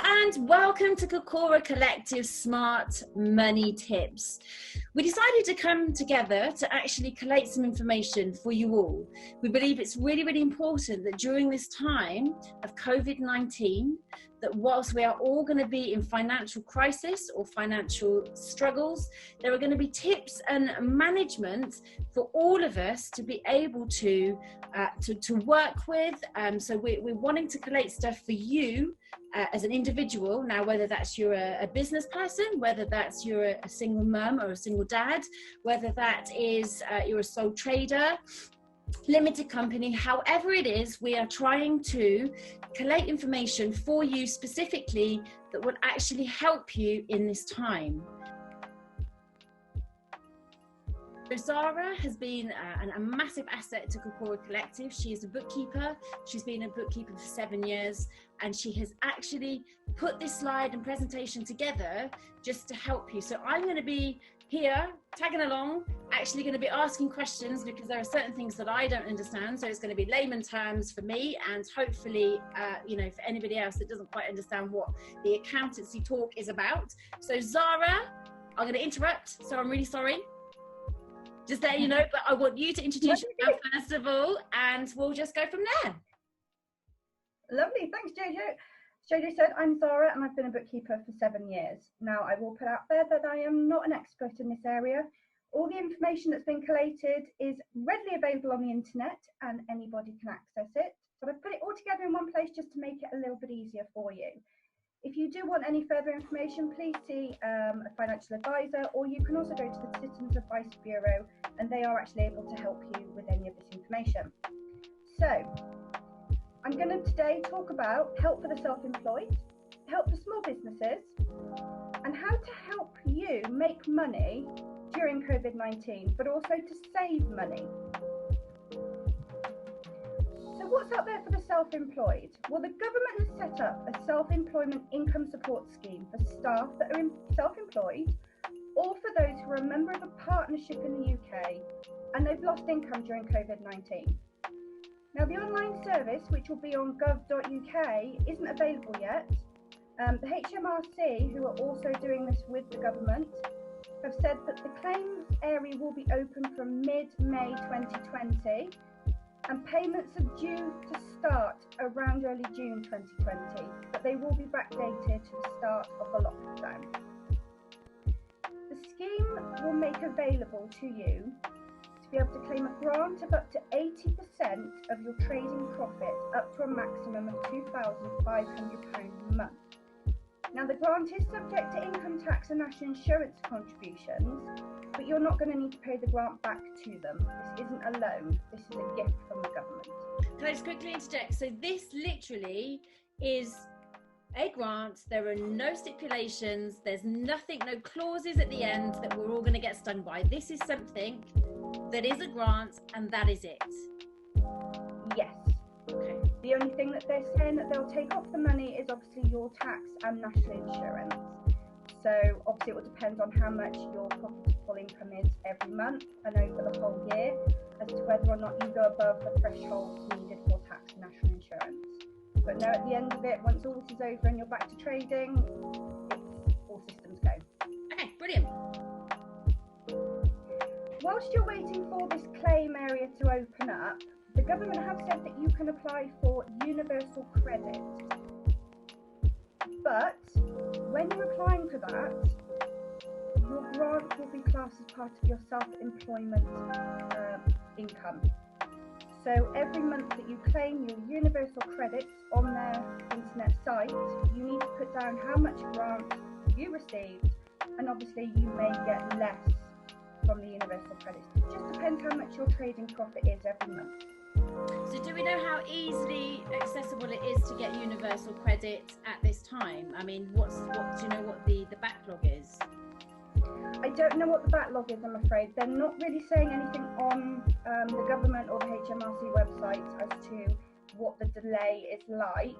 and welcome to Kokoro Collective Smart Money Tips. We decided to come together to actually collate some information for you all. We believe it's really, really important that during this time of COVID-19, that whilst we are all going to be in financial crisis or financial struggles, there are going to be tips and management for all of us to be able to work with. So we're wanting to collate stuff for you as an individual. Now, whether that's you're a business person, whether that's you're a single mum or a single dad, whether that is you're a sole trader, limited company, however it is, we are trying to collate information for you specifically that will actually help you in this time. So Zara has been a massive asset to Kokoro Collective. She is a bookkeeper. She's been a bookkeeper for 7 years, and she has actually put this slide and presentation together just to help you. So I'm going to be here tagging along, actually going to be asking questions because there are certain things that I don't understand. So it's going to be layman terms for me, and hopefully, for anybody else that doesn't quite understand what the accountancy talk is about. So Zara, I'm going to interrupt. So I'm really sorry. Just let you know, but I want you to introduce yourself first of all, and we'll just go from there. Lovely, thanks Jojo. Jojo said, I'm Zara and I've been a bookkeeper for 7 years. Now I will put out there that I am not an expert in this area. All the information that's been collated is readily available on the internet and anybody can access it. But I've put it all together in one place just to make it a little bit easier for you. If you do want any further information, please see a financial advisor, or you can also go to the Citizens Advice Bureau and they are actually able to help you with any of this information. So I'm going to today talk about help for the self-employed, help for small businesses, and how to help you make money during COVID-19, but also to save money. So what's out there for the self-employed? Well, the government has set up a self-employment income support scheme for staff that are self-employed, or for those who are a member of a partnership in the UK and they've lost income during COVID-19. Now, the online service, which will be on gov.uk, isn't available yet. The HMRC, who are also doing this with the government, have said that the claims area will be open from mid-May 2020, and payments are due to start around early June 2020, but they will be backdated to the start of the lockdown. The scheme will make available to you to be able to claim a grant of up to 80% of your trading profit, up to a maximum of £2,500 a month. Now, the grant is subject to income tax and national insurance contributions, but you're not going to need to pay the grant back to them. This isn't a loan, this is a gift from the government. Can I just quickly interject? So this literally is a grant. There are no stipulations, there's nothing, no clauses at the end that we're all going to get stung by. This is something that is a grant, and that is it. Yes. Okay. The only thing that they're saying that they'll take off the money is obviously your tax and national insurance. So obviously it will depend on how much your profitable income is every month and over the whole year as to whether or not you go above the thresholds needed for tax and national insurance. But no, at the end of it, once all this is over and you're back to trading, it's all systems go. Okay, brilliant. Whilst you're waiting for this claim area to open up, the government have said that you can apply for universal credit. But when you're applying for that, your grant will be classed as part of your self-employment income. So every month that you claim your universal credits on their internet site, you need to put down how much grant you received, and obviously you may get less from the universal credits. It just depends how much your trading profit is every month. So do we know how easily accessible it is to get universal credit at this time? I mean, do you know what the backlog is? I don't know what the backlog is, I'm afraid. They're not really saying anything on the government or the HMRC website as to what the delay is like.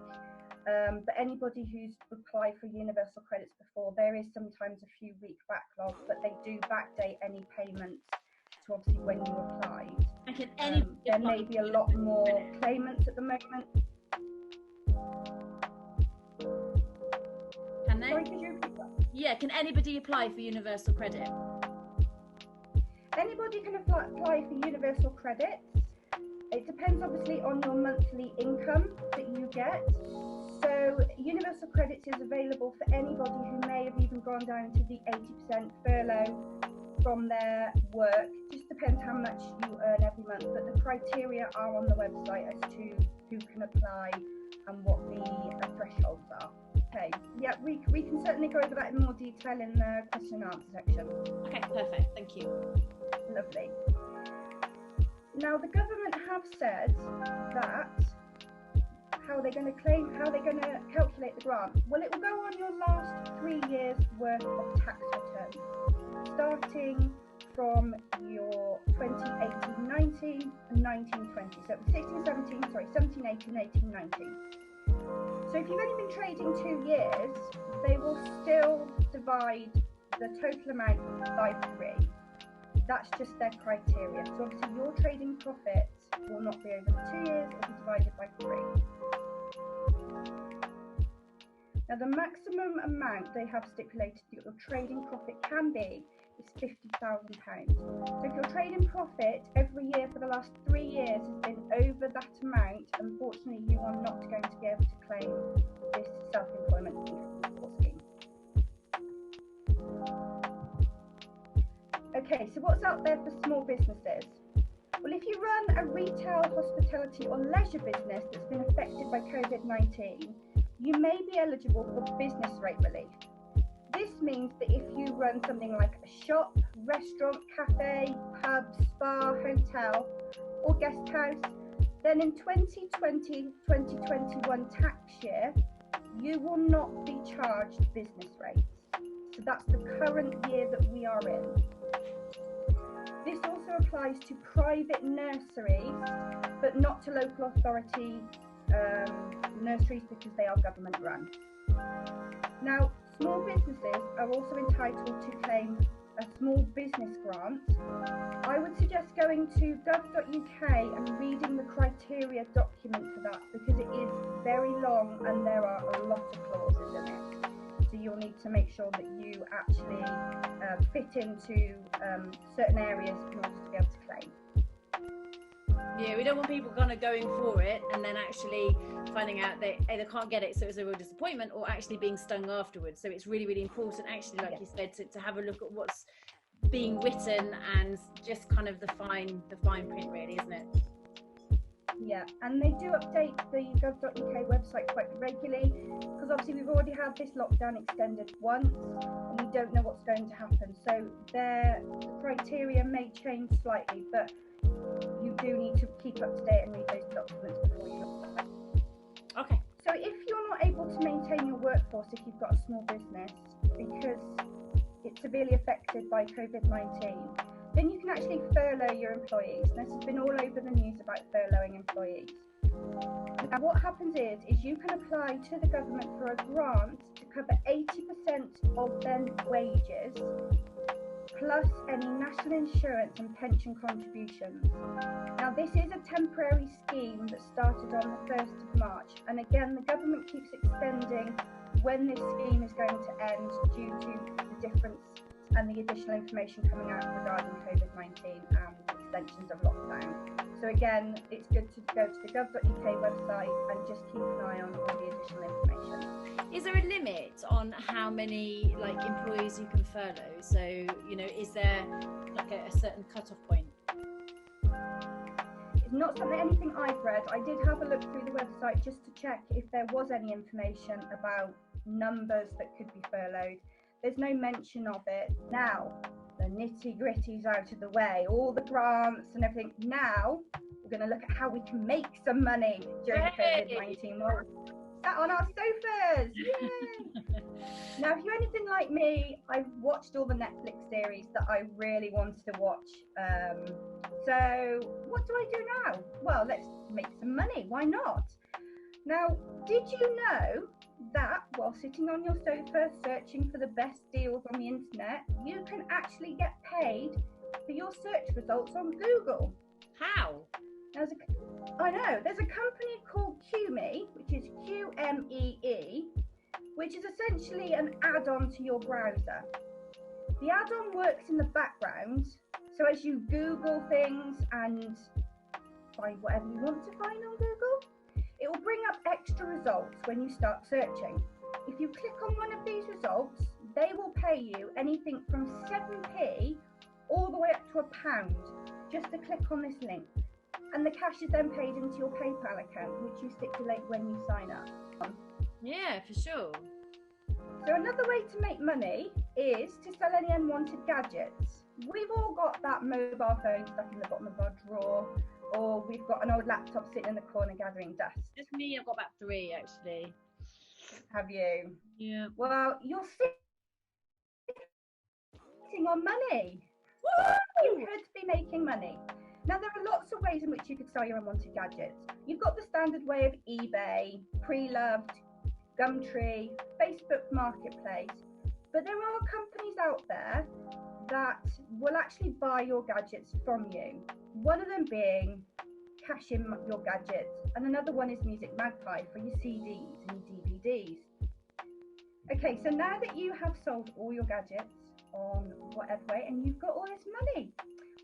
But anybody who's applied for universal credits before, there is sometimes a few week backlog, but they do backdate any payments to obviously when you applied. There may be a lot more claimants at the moment. Sorry, could you repeat that? Yeah, can anybody apply for universal credit? Anybody can apply for universal credits. It depends obviously on your monthly income that you get. So universal credits is available for anybody who may have even gone down to the 80% furlough from their work. Just depends how much you earn every month, but the criteria are on the website as to who can apply and what the thresholds are. Okay, yeah, we can certainly go over that in more detail in the question and answer section. Okay, perfect, thank you. Lovely. Now the government have said that how they're going to calculate the grant. Well, it will go on your last 3 years worth of tax return, starting from your 2018-19 and 19-20. So 17, 18, 19. So if you've only been trading 2 years, they will still divide the total amount by 3. That's just their criteria. So obviously your trading profits will not be over the 2 years, it will be divided by 3. Now the maximum amount they have stipulated that your trading profit can be is £50,000. So if your trading profit every year for the last 3 years has been over that amount, unfortunately you are not going to be able to claim this self-employment income support scheme. Okay, so what's out there for small businesses? Well, if you run a retail, hospitality or leisure business that's been affected by COVID-19, you may be eligible for business rate relief. This means that if you run something like a shop, restaurant, cafe, pub, spa, hotel or guest house, then in 2020-2021 tax year, you will not be charged business rates. So that's the current year that we are in. This also applies to private nurseries, but not to local authority nurseries because they are government run. Now, small businesses are also entitled to claim a small business grant. I would suggest going to gov.uk and reading the criteria document for that because it is very long and there are a lot of clauses in it. So you'll need to make sure that you actually fit into certain areas in order to be able to claim. Yeah, we don't want people kind of going for it and then actually finding out they either can't get it, so it's a real disappointment, or actually being stung afterwards. So it's really, really important, actually, like you said, to have a look at what's being written and just kind of the fine print, really, isn't it? Yeah, and they do update the gov.uk website quite regularly because obviously we've already had this lockdown extended once and we don't know what's going to happen. So the criteria may change slightly, but you do need to keep up to date and read those documents before you look at them. Okay. So if you're not able to maintain your workforce if you've got a small business because it's severely affected by COVID-19, then you can actually furlough your employees. This has been all over the news about furloughing employees. And what happens is you can apply to the government for a grant to cover 80% of their wages plus any national insurance and pension contributions. Now this is a temporary scheme that started on the 1st of March, and again the government keeps extending when this scheme is going to end due to the difference and the additional information coming out regarding COVID-19 and extensions of lockdown. So again, it's good to go to the gov.uk website and just keep an eye on all the additional information. Is there a limit on how many employees you can furlough? So, is there like a certain cut-off point? It's not anything I've read. I did have a look through the website just to check if there was any information about numbers that could be furloughed. There's no mention of it. Now, the nitty-gritty's out of the way, all the grants and everything. Now, we're going to look at how we can make some money during COVID-19. We're sat on our sofas. Yay! Now, if you're anything like me, I've watched all the Netflix series that I really wanted to watch. So what do I do now? Well, let's make some money. Why not? Now, did you know that while sitting on your sofa searching for the best deals on the internet, you can actually get paid for your search results on Google? How? There's a company called QME, which is QMEE, which is essentially an add-on to your browser. The add-on works in the background, so as you Google things and find whatever you want to find on Google, it will bring up extra results when you start searching. If you click on one of these results, they will pay you anything from 7p all the way up to £1 just to click on this link. And the cash is then paid into your PayPal account, which you stipulate when you sign up. Yeah, for sure. So another way to make money is to sell any unwanted gadgets. We've all got that mobile phone stuck in the bottom of our drawer, or we've got an old laptop sitting in the corner gathering dust. Just me, I've got about 3 actually. Have you? Yeah. Well, you're sitting on money. Woo! You could be making money. Now, there are lots of ways in which you could sell your unwanted gadgets. You've got the standard way of eBay, Pre-Loved, Gumtree, Facebook Marketplace, but there are companies out there that will actually buy your gadgets from you. One of them being Cash In Your Gadgets, and another one is Music Magpie for your CDs and your DVDs. Okay, so now that you have sold all your gadgets on whatever way and you've got all this money,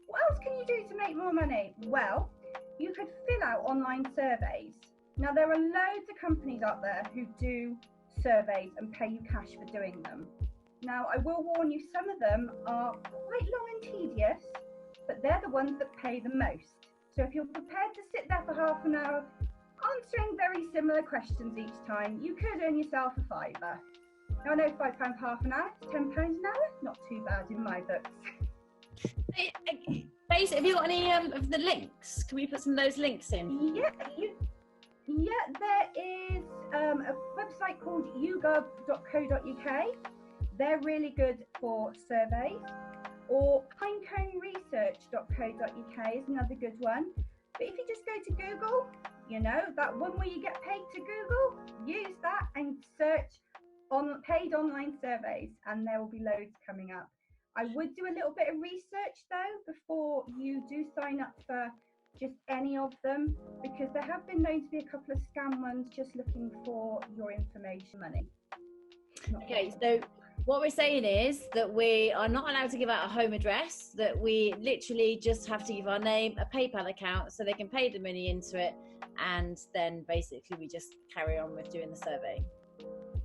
what else can you do to make more money? Well, you could fill out online surveys. Now, there are loads of companies out there who do surveys and pay you cash for doing them. Now, I will warn you, some of them are quite long and tedious, but they're the ones that pay the most. So if you're prepared to sit there for half an hour answering very similar questions each time, you could earn yourself a £5. Now, I know £5 half an hour, £10 an hour, not too bad in my books. Basically, have you got any of the links? Can we put some of those links in? Yeah, there is a website called yougov.co.uk. They're really good for surveys. Or pineconeresearch.co.uk is another good one. But if you just go to Google, you know, that one where you get paid to Google, use that and search on paid online surveys, and there will be loads coming up. I would do a little bit of research though before you do sign up for just any of them, because there have been known to be a couple of scam ones just looking for your information money. Okay, so what we're saying is that we are not allowed to give out a home address, that we literally just have to give our name, a PayPal account, so they can pay the money into it, and then basically we just carry on with doing the survey.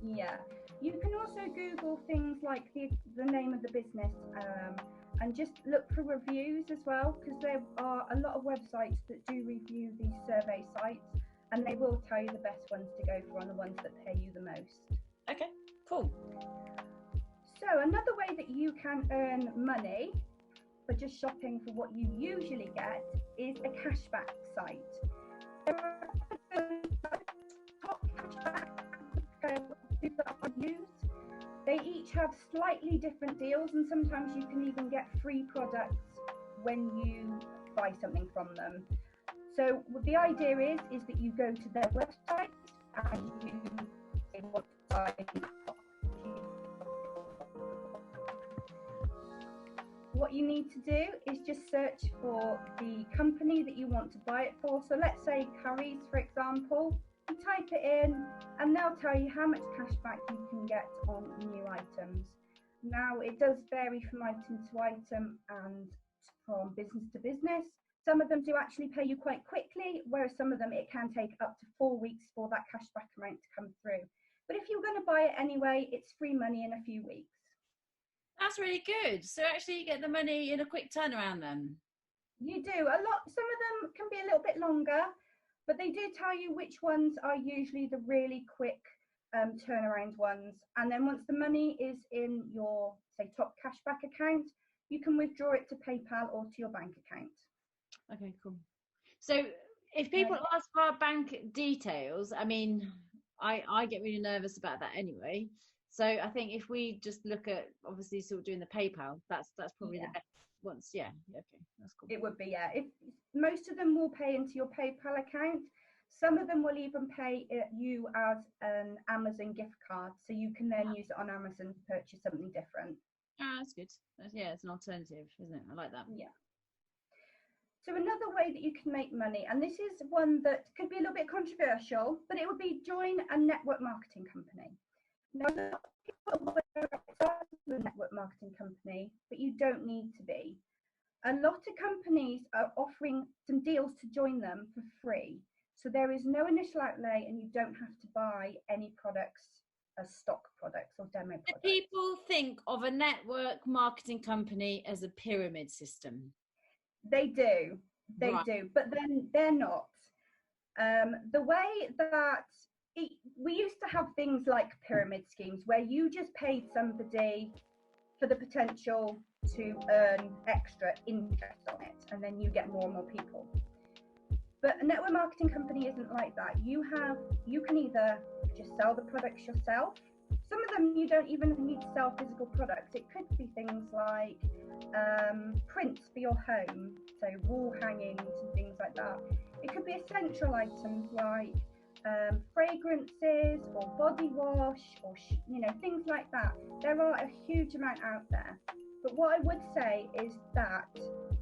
Yeah, you can also Google things like the name of the business and just look for reviews as well, because there are a lot of websites that do review these survey sites, and they will tell you the best ones to go for and the ones that pay you the most. Okay, cool. So another way that you can earn money for just shopping for what you usually get is a cashback site. There are top cashback that are used. They each have slightly different deals, and sometimes you can even get free products when you buy something from them. So the idea is that you go to their website and you say what to buy. What you need to do is just search for the company that you want to buy it for. So let's say Currys, for example. You type it in and they'll tell you how much cashback you can get on new items. Now, it does vary from item to item and from business to business. Some of them do actually pay you quite quickly, whereas some of them it can take up to 4 weeks for that cashback amount to come through. But if you're going to buy it anyway, it's free money in a few weeks. That's really good. So actually you get the money in a quick turnaround then? You do. A lot. Some of them can be a little bit longer, but they do tell you which ones are usually the really quick turnaround ones. And then once the money is in your, say, top cashback account, you can withdraw it to PayPal or to your bank account. Okay, cool. So if people ask for our bank details, I mean, I get really nervous about that anyway. So I think if we just look at obviously sort of doing the PayPal, that's probably the best ones. Yeah, okay, that's cool. It would be, yeah. If most of them will pay into your PayPal account. Some of them will even pay you as an Amazon gift card, so you can then use it on Amazon to purchase something different. Ah, that's good. Yeah, it's an alternative, isn't it? I like that. Yeah. So another way that you can make money, and this is one that could be a little bit controversial, but it would be join a network marketing company. Now, a lot of people are aware of a network marketing company, but you don't need to be. A lot of companies are offering some deals to join them for free. So there is no initial outlay and you don't have to buy any products as stock products or demo products. People think of a network marketing company as a pyramid system. They do, but then they're not. The way that we used to have things like pyramid schemes where you just paid somebody for the potential to earn extra interest on it, and then you get more and more people. But a network marketing company isn't like that. You can either just sell the products yourself. Some of them you don't even need to sell physical products. It could be things like prints for your home, so wall hangings and things like that. It could be essential items like fragrances or body wash or things like that. There are a huge amount out there. But what I would say is that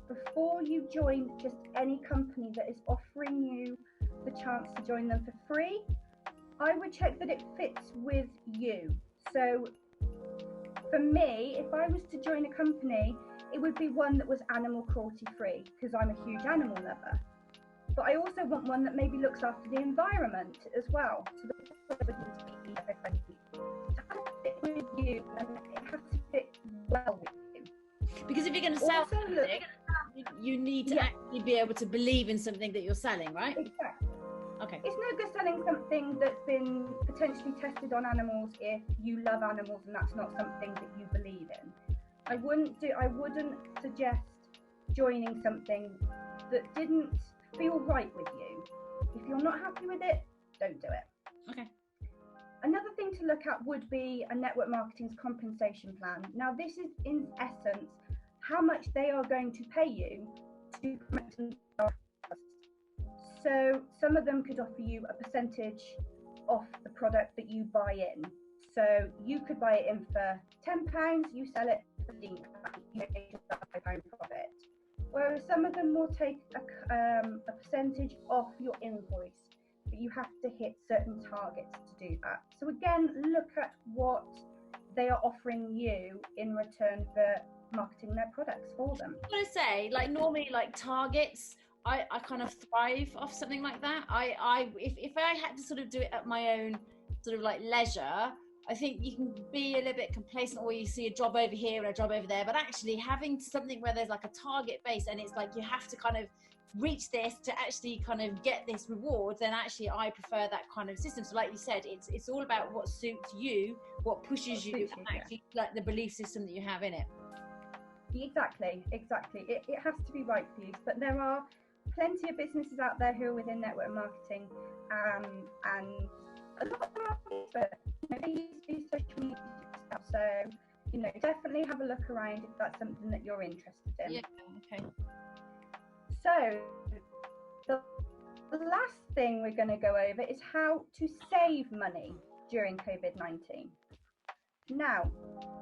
before you join just any company that is offering you the chance to join them for free, I would check that it fits with you. So for me, if I was to join a company, it would be one that was animal cruelty free, because I'm a huge animal lover. But I also want one that maybe looks after the environment as well. So the product wouldn't be eco-friendly. It has to fit with you, and it has to fit well with you. Because if you're going to sell something, you need to actually be able to believe in something that you're selling, right? Exactly. Okay. It's no good selling something that's been potentially tested on animals if you love animals and that's not something that you believe in. I wouldn't suggest joining something that didn't feel right with you. If you're not happy with it, don't do it. Okay. Another thing to look at would be a network marketing's compensation plan. Now, this is in essence how much they are going to pay you to promote themselves. So some of them could offer you a percentage off the product that you buy in. So you could buy it in for £10, you sell it for £15, you make a £5 profit. Whereas some of them will take a percentage off your invoice, but you have to hit certain targets to do that. So again, look at what they are offering you in return for marketing their products for them. I want to say, like normally, like targets, I kind of thrive off something like that. If I had to sort of do it at my own sort of like leisure, I think you can be a little bit complacent, or you see a job over here and a job over there, but actually having something where there's like a target base and it's like you have to kind of reach this to actually kind of get this reward, then actually I prefer that kind of system. So like you said, it's all about what suits you, what pushes you, and actually like the belief system that you have in it. Exactly. It has to be right for you. But there are plenty of businesses out there who are within network marketing, and a lot of them are experts. They use social media stuff. So definitely have a look around if that's something that you're interested in. Yeah. Okay. So the last thing we're going to go over is how to save money during COVID-19. Now,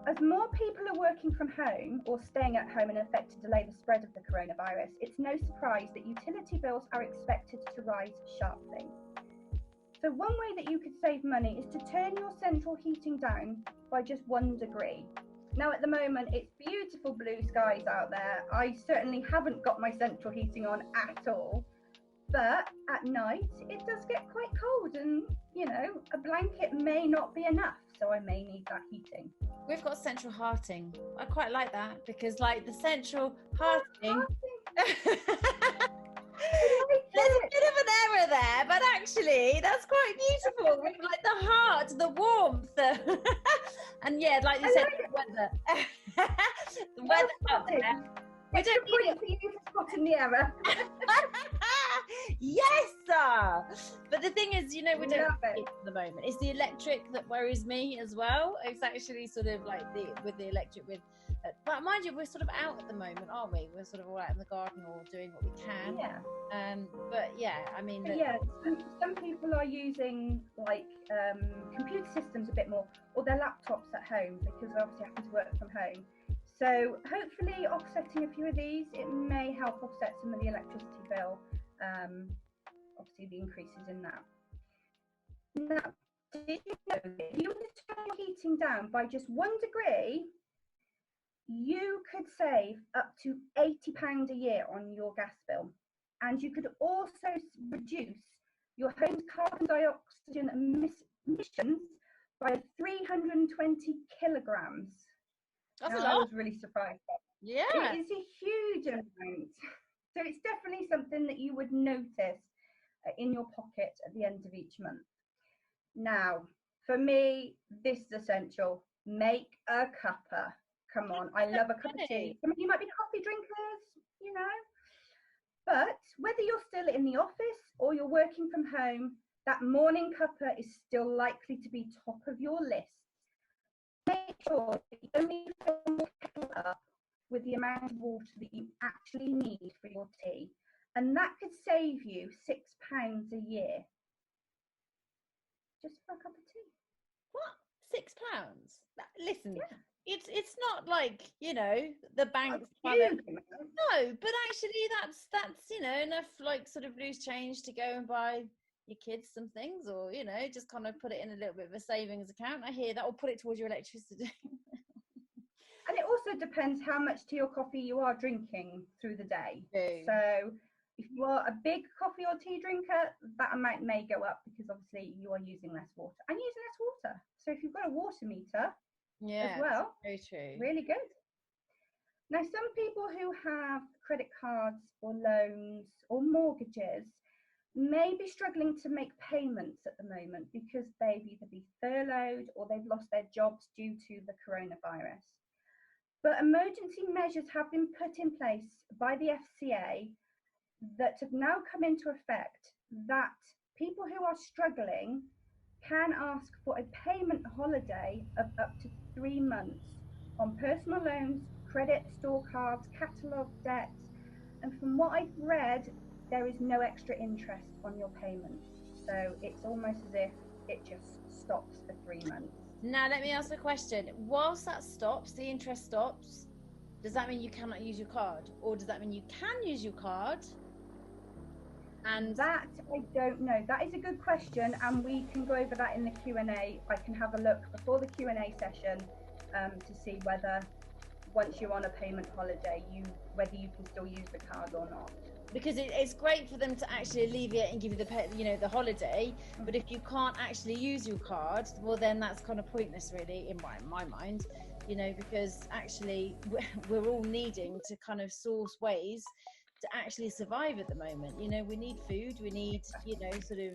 as more people are working from home or staying at home in effect to delay the spread of the coronavirus, it's no surprise that utility bills are expected to rise sharply. So one way that you could save money is to turn your central heating down by just 1 degree. Now at the moment it's beautiful blue skies out there. I certainly haven't got my central heating on at all, but at night it does get quite cold, and a blanket may not be enough, so I may need that heating. We've got central heating. I quite like that, because like the central heating there's a bit of an error there, but actually that's quite beautiful. With like the heart, the warmth, and yeah, like you said, the weather. The weather out there. We don't point for you to spot in the error. Yes, sir. But the thing is, we don't have it at the moment. It's the electric that worries me as well. It's actually sort of like with the electric but mind you, we're sort of out at the moment, aren't we? We're sort of all out in the garden or doing what we can. Yeah. But yeah, I mean. Some people are using like computer systems a bit more, or their laptops at home, because they're obviously having to work from home. So hopefully offsetting a few of these, it may help offset some of the electricity bill, obviously the increases in that. Now, did you know if you were to turn your heating down by just 1 degree, you could save up to £80 a year on your gas bill. And you could also reduce your home's carbon dioxide emissions by 320 kilograms. That's now, a lot. I was really surprised. Yeah. It is a huge amount. So it's definitely something that you would notice in your pocket at the end of each month. Now, for me, this is essential. Make a cuppa. Come on, I love a cup of tea. Some of you might be coffee drinkers, you know. But whether you're still in the office or you're working from home, that morning cuppa is still likely to be top of your list. Make sure that you only fill your kettle up with the amount of water that you actually need for your tea. And that could save you £6 a year. Just for a cup of tea. What? £6? Listen, Yeah. It's not like, you know, the bank's no, but actually that's you know, enough like sort of loose change to go and buy your kids some things, or you know, just kind of put it in a little bit of a savings account. I hear that, or put it towards your electricity. And it also depends how much tea or coffee you are drinking through the day. True. So if you are a big coffee or tea drinker, that amount may go up because obviously you are using less water. I'm using less water. So if you've got a water meter as well, very true. Really good. Now, some people who have credit cards or loans or mortgages may be struggling to make payments at the moment because they've either been furloughed or they've lost their jobs due to the coronavirus. But emergency measures have been put in place by the FCA that have now come into effect, that people who are struggling can ask for a payment holiday of up to 3 months on personal loans, credit, store cards, catalogue debts. And from what I've read, there is no extra interest on your payments. So it's almost as if it just stops for 3 months. Now, let me ask a question. Whilst that stops, the interest stops, does that mean you cannot use your card? Or does that mean you can use your card? And that, I don't know. That is a good question, and we can go over that in the Q&A. I can have a look before the Q&A session to see whether, once you're on a payment holiday, whether you can still use the card or not. Because it's great for them to actually alleviate and give you the holiday, but if you can't actually use your card, well then that's kind of pointless really in my mind, you know, because actually we're all needing to kind of source ways to actually survive at the moment. You know, we need food, we need, you know, sort of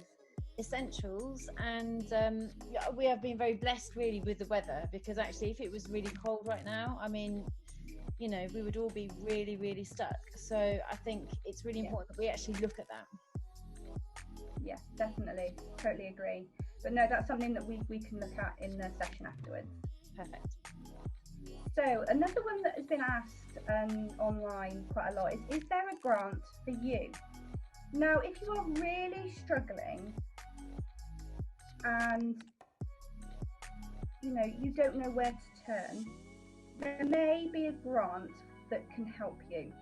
essentials, and we have been very blessed really with the weather, because actually if it was really cold right now, I mean, you know, we would all be really, really stuck. So I think it's really important that we actually look at that. Yeah, definitely. Totally agree. But no, that's something that we can look at in the session afterwards. Perfect. So another one that has been asked online quite a lot is there a grant for you? Now, if you are really struggling and, you know, you don't know where to turn, there may be a grant that can help you.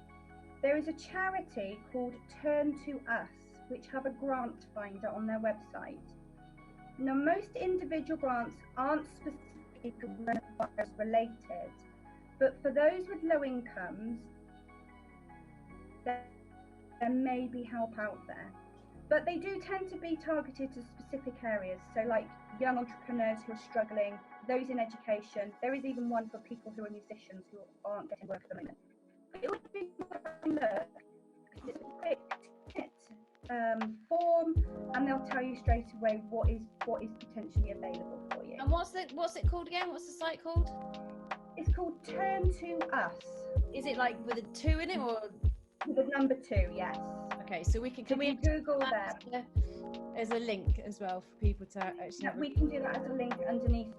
There is a charity called Turn to Us, which have a grant finder on their website. Now, most individual grants aren't specifically coronavirus related, but for those with low incomes, there may be help out there. But they do tend to be targeted to specific areas, so like young entrepreneurs who are struggling, those in education. There is even one for people who are musicians who aren't getting work at the moment. It would be look, it's a quick form, and they'll tell you straight away what is potentially available for you. And what's it called again? What's the site called? It's called Turn to Us. Is it like with a 2 in it, or with a number 2? Yes. Okay, so we can we Google that? As a link as well for people to actually. Yeah, we can do that as a link underneath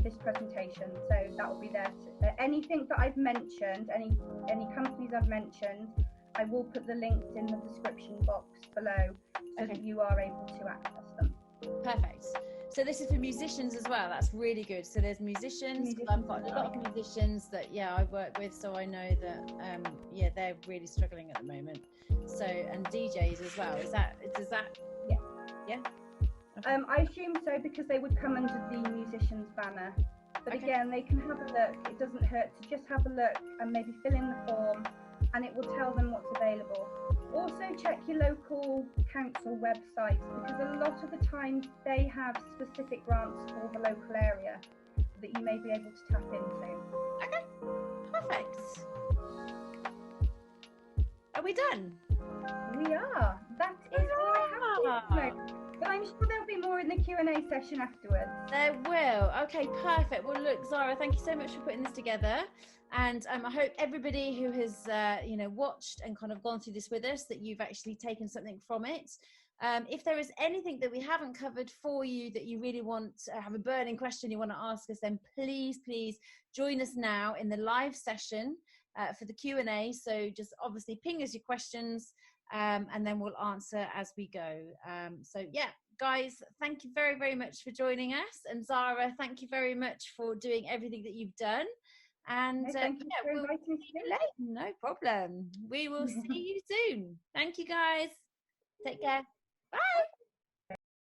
this presentation. So that will be there. Anything that I've mentioned, any companies I've mentioned, I will put the links in the description box below so that you are able to access them. Perfect. So this is for musicians as well. That's really good. So there's musicians. I've got a lot of musicians that I work with, so I know that they're really struggling at the moment. So, and DJs as well. Does that? Yeah. Okay. I assume so, because they would come under the musicians banner. But Okay. again, they can have a look. It doesn't hurt to just have a look and maybe fill in the form, and it will tell them what's available. Also check your local council websites, because a lot of the time they have specific grants for the local area that you may be able to tap into. Okay, perfect. Are we done? We are. That is all I have for you today. But I'm sure there'll be more in the Q&A session afterwards. There will. Okay, perfect. Well, look, Zara, thank you so much for putting this together. And I hope everybody who has, watched and kind of gone through this with us, that you've actually taken something from it. If there is anything that we haven't covered for you that you really want to have a burning question you want to ask us, then please join us now in the live session for the Q&A. So just obviously ping us your questions, and then we'll answer as we go. So yeah, guys, thank you very, very much for joining us. And Zara, thank you very much for doing everything that you've done. And Thank you for inviting me. No problem. We will see you soon. Thank you, guys. Take care. Bye.